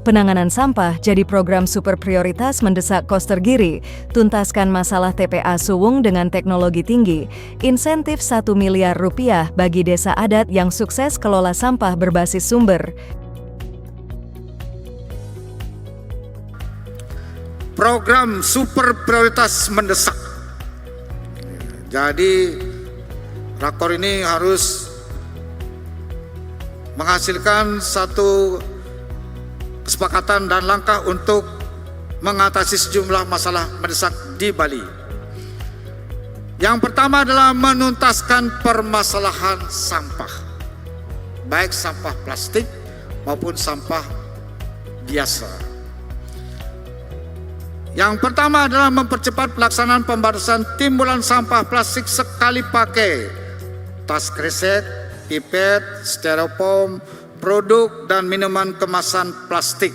Penanganan sampah jadi program super prioritas mendesak Koster Giri. Tuntaskan masalah TPA Suwung dengan teknologi tinggi. Insentif 1 miliar rupiah bagi desa adat yang sukses kelola sampah berbasis sumber. Program super prioritas mendesak. Jadi rakor ini harus menghasilkan satu kesepakatan dan langkah untuk mengatasi sejumlah masalah mendesak di Bali. Yang pertama adalah menuntaskan permasalahan sampah, baik sampah plastik maupun sampah biasa. Yang pertama adalah mempercepat pelaksanaan pembatasan timbulan sampah plastik sekali pakai, tas kresek, pipet, styrofoam, produk dan minuman kemasan plastik.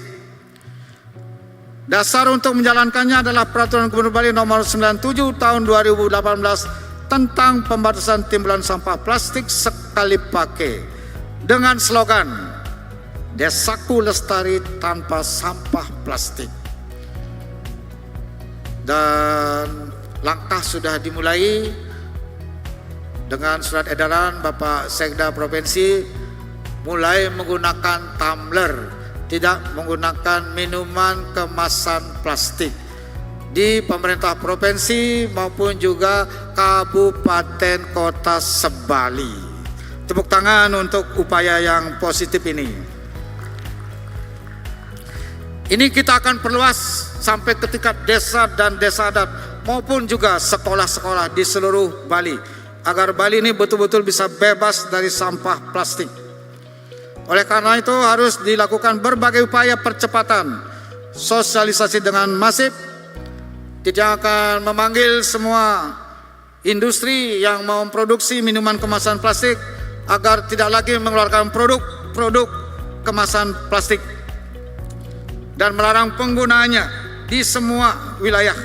Dasar untuk menjalankannya adalah Peraturan Gubernur Bali Nomor 97 Tahun 2018 tentang pembatasan timbulan sampah plastik sekali pakai dengan slogan Desaku Lestari Tanpa Sampah Plastik. Dan langkah sudah dimulai dengan surat edaran Bapak Sekda Provinsi mulai menggunakan tumbler, tidak menggunakan minuman kemasan plastik di pemerintah provinsi maupun juga kabupaten kota sebali. Tepuk tangan untuk upaya yang positif ini. Ini kita akan perluas sampai ke tingkat desa dan desa adat maupun juga sekolah-sekolah di seluruh Bali, agar Bali ini betul-betul bisa bebas dari sampah plastik. Oleh karena itu harus dilakukan berbagai upaya percepatan sosialisasi dengan masif. Tidak akan memanggil semua industri yang memproduksi minuman kemasan plastik agar tidak lagi mengeluarkan produk kemasan plastik dan melarang penggunaannya di semua wilayah.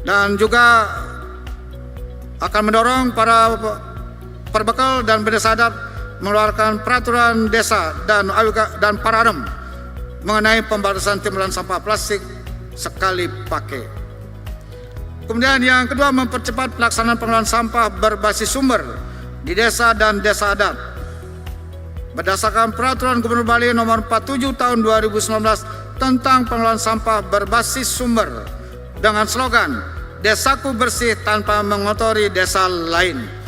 Dan juga akan mendorong para perbekal dan desa adat mengeluarkan peraturan desa dan Paradem mengenai pembatasan timbulan sampah plastik sekali pakai. Kemudian yang kedua, mempercepat pelaksanaan pengelolaan sampah berbasis sumber di desa dan desa adat. Berdasarkan Peraturan Gubernur Bali Nomor 47 Tahun 2019 tentang pengelolaan sampah berbasis sumber dengan slogan Desaku Bersih Tanpa Mengotori Desa Lain.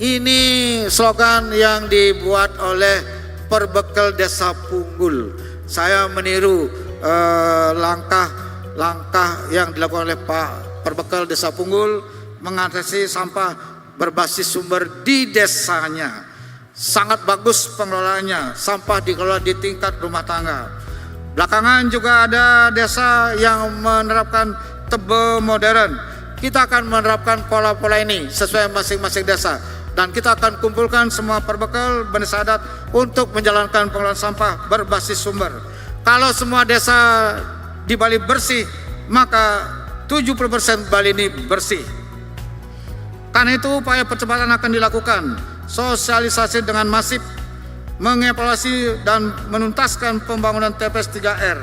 Ini slogan yang dibuat oleh Perbekal Desa Punggul. Saya meniru langkah-langkah yang dilakukan oleh Pak Perbekal Desa Punggul mengatasi sampah berbasis sumber di desanya. Sangat bagus pengelolaannya, sampah dikelola di tingkat rumah tangga. Belakangan juga ada desa yang menerapkan tebe modern. Kita akan menerapkan pola-pola ini sesuai masing-masing desa. Dan kita akan kumpulkan semua perbekal desa adat untuk menjalankan pengelolaan sampah berbasis sumber. Kalau semua desa di Bali bersih, maka 70% Bali ini bersih. Karena itu upaya percepatan akan dilakukan, sosialisasi dengan masif, mengevaluasi dan menuntaskan pembangunan TPS 3R,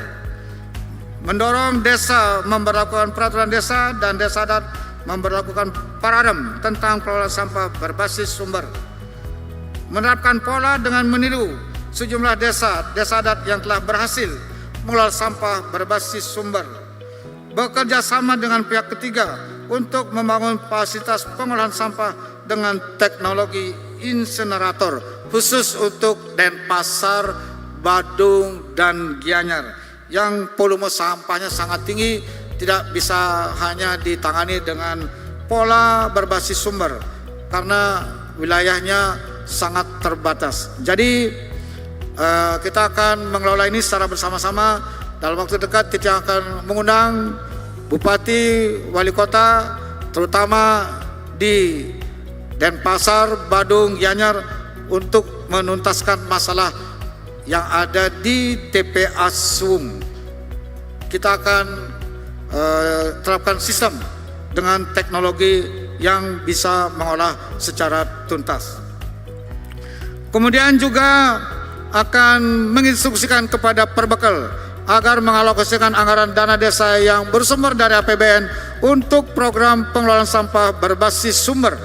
mendorong desa memberlakukan peraturan desa dan desa adat memberlakukan Paradem tentang pengelolaan sampah berbasis sumber, menerapkan pola dengan meniru sejumlah desa adat yang telah berhasil mengelola sampah berbasis sumber, bekerja sama dengan pihak ketiga untuk membangun fasilitas pengolahan sampah dengan teknologi insinerator khusus untuk Denpasar, Badung, dan Gianyar yang volume sampahnya sangat tinggi, tidak bisa hanya ditangani dengan pola berbasis sumber karena wilayahnya sangat terbatas. Jadi kita akan mengelola ini secara bersama-sama. Dalam waktu dekat kita akan mengundang Bupati, Wali Kota, terutama di Denpasar, Badung, Gianyar untuk menuntaskan masalah yang ada di TPA Suwung. Kita akan terapkan sistem dengan teknologi yang bisa mengolah secara tuntas. Kemudian juga akan menginstruksikan kepada Perbekal agar mengalokasikan anggaran dana desa yang bersumber dari APBN untuk program pengelolaan sampah berbasis sumber,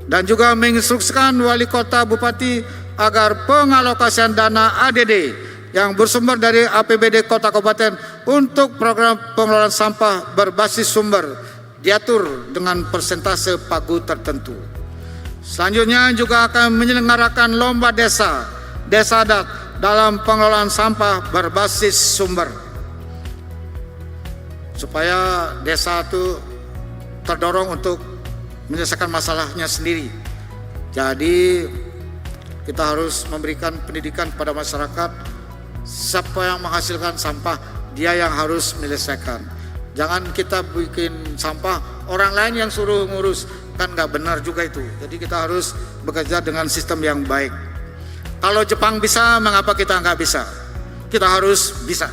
dan juga menginstruksikan wali kota bupati agar pengalokasian dana ADD yang bersumber dari APBD kota kabupaten untuk program pengelolaan sampah berbasis sumber diatur dengan persentase pagu tertentu. Selanjutnya juga akan menyelenggarakan lomba desa adat dalam pengelolaan sampah berbasis sumber, supaya desa itu terdorong untuk menyelesaikan masalahnya sendiri. Jadi kita harus memberikan pendidikan kepada masyarakat, siapa yang menghasilkan sampah dia yang harus menyelesaikan. Jangan kita bikin sampah orang lain yang suruh ngurus, kan nggak benar juga itu. Jadi kita harus bekerja dengan sistem yang baik. Kalau Jepang bisa, mengapa kita nggak bisa? Kita harus bisa.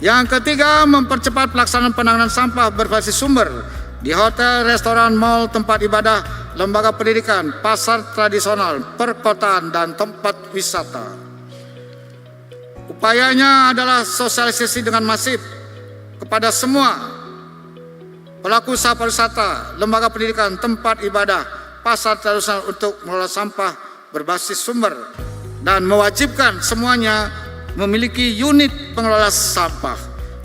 Yang ketiga, mempercepat pelaksanaan penanganan sampah berbasis sumber di hotel, restoran, mal, tempat ibadah, lembaga pendidikan, pasar tradisional, perkotaan, dan tempat wisata. Upayanya adalah sosialisasi dengan masif kepada semua pelaku usaha pariwisata, lembaga pendidikan, tempat ibadah, pasar tradisional untuk mengelola sampah berbasis sumber, dan mewajibkan semuanya memiliki unit pengelola sampah.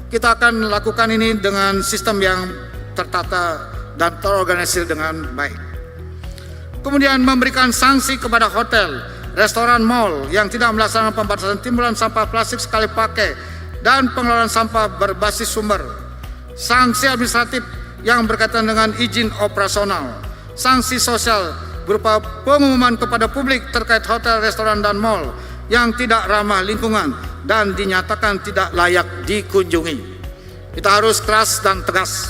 Kita akan lakukan ini dengan sistem yang tertata dan terorganisir dengan baik. Kemudian memberikan sanksi kepada hotel, restoran, mal yang tidak melaksanakan pembatasan timbulan sampah plastik sekali pakai dan pengelolaan sampah berbasis sumber. Sanksi administratif yang berkaitan dengan izin operasional. Sanksi sosial berupa pengumuman kepada publik terkait hotel, restoran, dan mal yang tidak ramah lingkungan dan dinyatakan tidak layak dikunjungi. Kita harus keras dan tegas.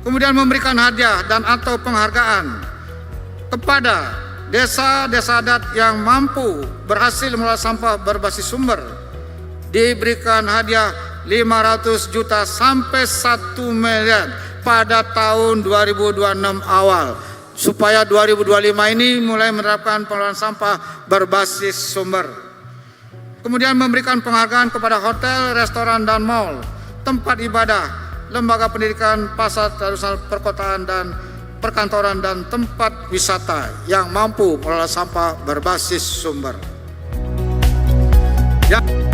Kemudian memberikan hadiah dan atau penghargaan kepada desa-desa adat yang mampu berhasil mengelola sampah berbasis sumber. Diberikan hadiah 500 juta sampai 1 miliar pada tahun 2026 awal, supaya 2025 ini mulai menerapkan pengelolaan sampah berbasis sumber. Kemudian memberikan penghargaan kepada hotel, restoran, dan mal, tempat ibadah, lembaga pendidikan, pasar tradisional, perkotaan, dan perkantoran, dan tempat wisata yang mampu mengelola sampah berbasis sumber. Ya.